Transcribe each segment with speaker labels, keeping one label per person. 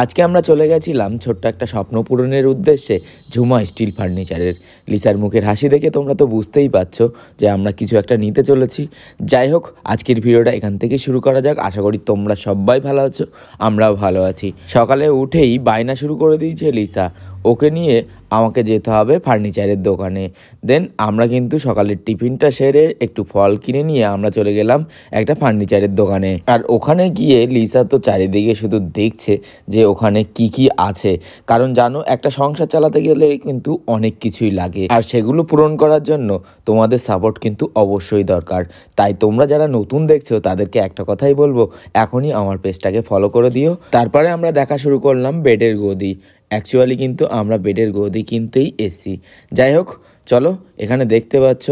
Speaker 1: আজকে আমরা চলে গেছিলাম ছোট্ট একটা স্বপ্ন পূরণের উদ্দেশ্যে ঝুমা স্টিল ফার্নিচারের। লিসার মুখের হাসি দেখে তোমরা তো বুঝতেই পারছো যে আমরা কিছু একটা নিতে চলেছি। যাই হোক, আজকের ভিডিওটা এখান থেকে শুরু করা যাক। আশা করি তোমরা সবাই ভালো আছো, আমরাও ভালো আছি। সকালে উঠেই বায়না শুরু করে দিয়েছে লিসা, ওকে নিয়ে আমাকে যেতে হবে ফার্নিচারের দোকানে। দেন আমরা কিন্তু সকালের টিফিনটা সেরে একটু ফল কিনে নিয়ে আমরা চলে গেলাম একটা ফার্নিচারের দোকানে। আর ওখানে গিয়ে লিসা তো চারিদিকে শুধু দেখছে যে ওখানে কি কি আছে, কারণ জানো একটা সংসার চালাতে গেলে কিন্তু অনেক কিছুই লাগে, আর সেগুলো পূরণ করার জন্য তোমাদের সাপোর্ট কিন্তু অবশ্যই দরকার। তাই তোমরা যারা নতুন দেখছো তাদেরকে একটা কথাই বলবো, এখনই আমার পেজটাকে ফলো করে দিও। তারপরে আমরা দেখা শুরু করলাম বেডের গদি। অ্যাকচুয়ালি কিন্তু আমরা বেডের গদি কিনতেই এসছি। যাই হোক, চলো, এখানে দেখতে পাচ্ছ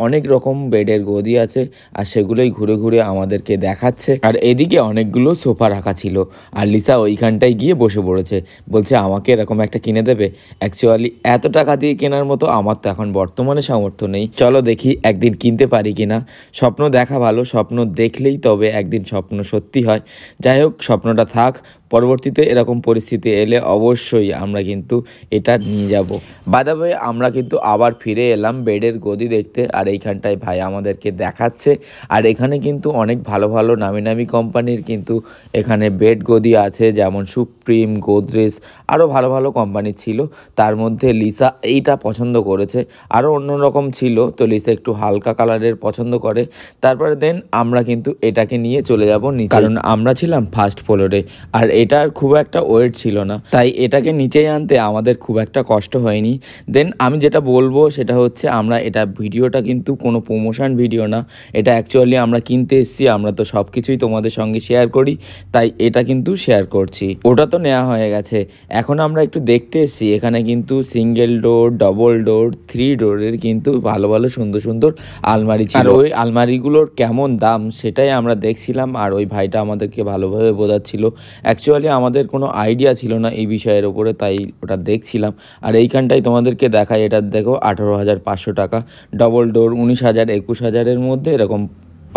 Speaker 1: অনেক রকম বেডের গদি আছে, আর সেগুলোই ঘুরে ঘুরে আমাদেরকে দেখাচ্ছে। আর এদিকে অনেকগুলো সোফা রাখা ছিল, আর লিসা ওইখানটায় গিয়ে বসে পড়েছে, বলছে আমাকে এরকম একটা কিনে দেবে। অ্যাকচুয়ালি এত টাকা দিয়ে কেনার মতো আমার তো এখন বর্তমানে সামর্থ্য নেই। চলো দেখি একদিন কিনতে পারি কিনা। স্বপ্ন দেখা ভালো, স্বপ্ন দেখলেই তবে একদিন স্বপ্ন সত্যি হয়। যাই হোক, স্বপ্নটা থাক, পরবর্তীতে এরকম পরিস্থিতি এলে অবশ্যই আমরা কিন্তু এটা নিয়ে যাব। বাই দ্য ওয়ে, আমরা কিন্তু আবার ফিরে এলাম বেডের গদি দেখতে, আর এইখানটায় ভাই আমাদেরকে দেখাচ্ছে। আর এখানে কিন্তু অনেক ভালো ভালো নামি নামি কোম্পানির কিন্তু এখানে বেড গদি আছে, যেমন সুপ্রিম, গোদরেজ, আরও ভালো ভালো কোম্পানি ছিল। তার মধ্যে লিসা এইটা পছন্দ করেছে, আরও অন্যরকম ছিল, তো লিসা একটু হালকা কালারের পছন্দ করে। তারপরে দেন আমরা কিন্তু এটাকে নিয়ে চলে যাব নিচে, কারণ আমরা ছিলাম ফার্স্ট ফ্লোরে, আর এটার খুব একটা ওয়েট ছিল না, তাই এটাকে নিচেই আনতে আমাদের খুব একটা কষ্ট হয়নি। দেন আমি যেটা বলবো সেটা হচ্ছে, আমরা এটা ভিডিওটা কিন্তু কোনো প্রমোশন ভিডিও না, এটা অ্যাকচুয়ালি আমরা কিনতে এসেছি। আমরা তো সব কিছুই তোমাদের সঙ্গে শেয়ার করি, তাই এটা কিন্তু শেয়ার করছি। ওটা তো নেওয়া হয়ে গেছে, এখন আমরা একটু দেখতে এসেছি। এখানে কিন্তু সিঙ্গেল ডোর, ডবল ডোর, 3 ডোরের কিন্তু ভালো ভালো সুন্দর সুন্দর আলমারি ছিল। আর ওই আলমারিগুলোর কেমন দাম সেটাই আমরা দেখছিলাম, আর ওই ভাইটা আমাদেরকে ভালোভাবে বোঝাচ্ছিল। অ্যাকচুয়ালি আমাদের কোনো আইডিয়া ছিল না এই বিষয়ের ওপরে, তাই ওটা দেখছিলাম। আর এইখানটায় তোমাদেরকে দেখাই, এটা দেখো 18,500 টাকা, ডবল ডোর 19,000, 21,000-এর মধ্যে এরকম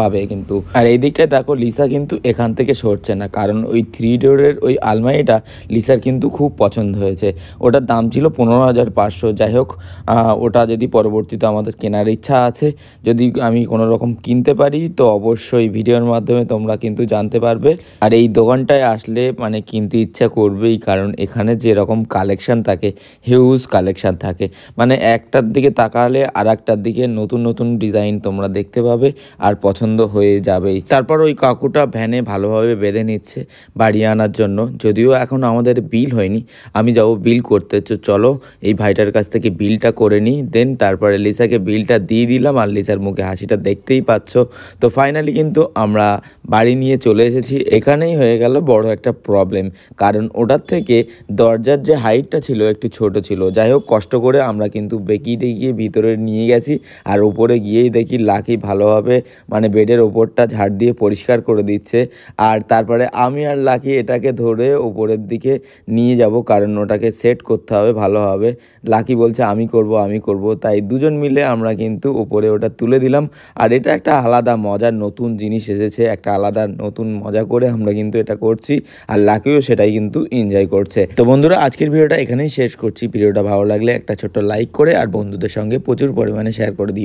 Speaker 1: পাবে কিন্তু। আর এই দিকটায় দেখো, লিসা কিন্তু এখান থেকে সরছে না, কারণ ওই 3 ডোরের ওই আলমারিটা লিসার কিন্তু খুব পছন্দ হয়েছে। ওটার দাম ছিল 15,500। যাই হোক, ওটা যদি পরবর্তীতে আমাদের কেনার ইচ্ছা আছে, যদি আমি কোনো রকম কিনতে পারি তো অবশ্যই ভিডিওর মাধ্যমে তোমরা কিন্তু জানতে পারবে। আর এই দোকানটায় আসলে মানে কিনতে ইচ্ছা করবেই, কারণ এখানে যেরকম কালেকশান থাকে, হিউজ কালেকশান থাকে, মানে একটার দিকে তাকালে আর একটার দিকে নতুন নতুন ডিজাইন তোমরা দেখতে পাবে, আর পছন্দ হয়ে যাবেই। তারপর ওই কাকুটা ভ্যানে ভালোভাবে বেঁধে নিচ্ছে বাড়ি আনার জন্য, যদিও এখন আমাদের বিল হয়নি, আমি যাবো বিল করতে। চলো এই ভাইটার কাছ থেকে বিলটা করে নিই, দেন তারপরে লিসাকে বিলটা দিয়ে দিলাম। আর লিসার মুখে হাসিটা দেখতেই পাচ্ছ। তো ফাইনালি কিন্তু আমরা বাড়ি নিয়ে চলে এসেছি। এখানেই হয়ে গেল বড় একটা প্রবলেম, কারণ ওটার থেকে দরজার যে হাইটটা ছিল একটু ছোট ছিল। যাই হোক, কষ্ট করে আমরা কিন্তু বেকিটে গিয়ে ভিতরে নিয়ে গেছি, আর উপরে গিয়েই দেখি লাকি ভালোভাবে মানে বেডের ওপরটা ঝাড় দিয়ে পরিষ্কার করে দিচ্ছে। আর তারপরে আমি আর লাকি এটাকে ধরে উপরের দিকে নিয়ে যাব, কারণ ওটাকে সেট করতে হবে ভালোভাবে। লাকি বলছে আমি করব, তাই দুজন মিলে আমরা কিন্তু উপরে ওটা তুলে দিলাম। আর এটা একটা আলাদা মজার নতুন জিনিস এসেছে, একটা আলাদা নতুন মজা করে আমরা কিন্তু এটা করছি, আর লাকিও সেটাই কিন্তু এনজয় করছে। তো বন্ধুরা, আজকের ভিডিওটা এখানেই শেষ করছি। ভিডিওটা ভালো লাগলে একটা ছোট্ট লাইক করে আর বন্ধুদের সঙ্গে প্রচুর পরিমাণে শেয়ার করে দিই।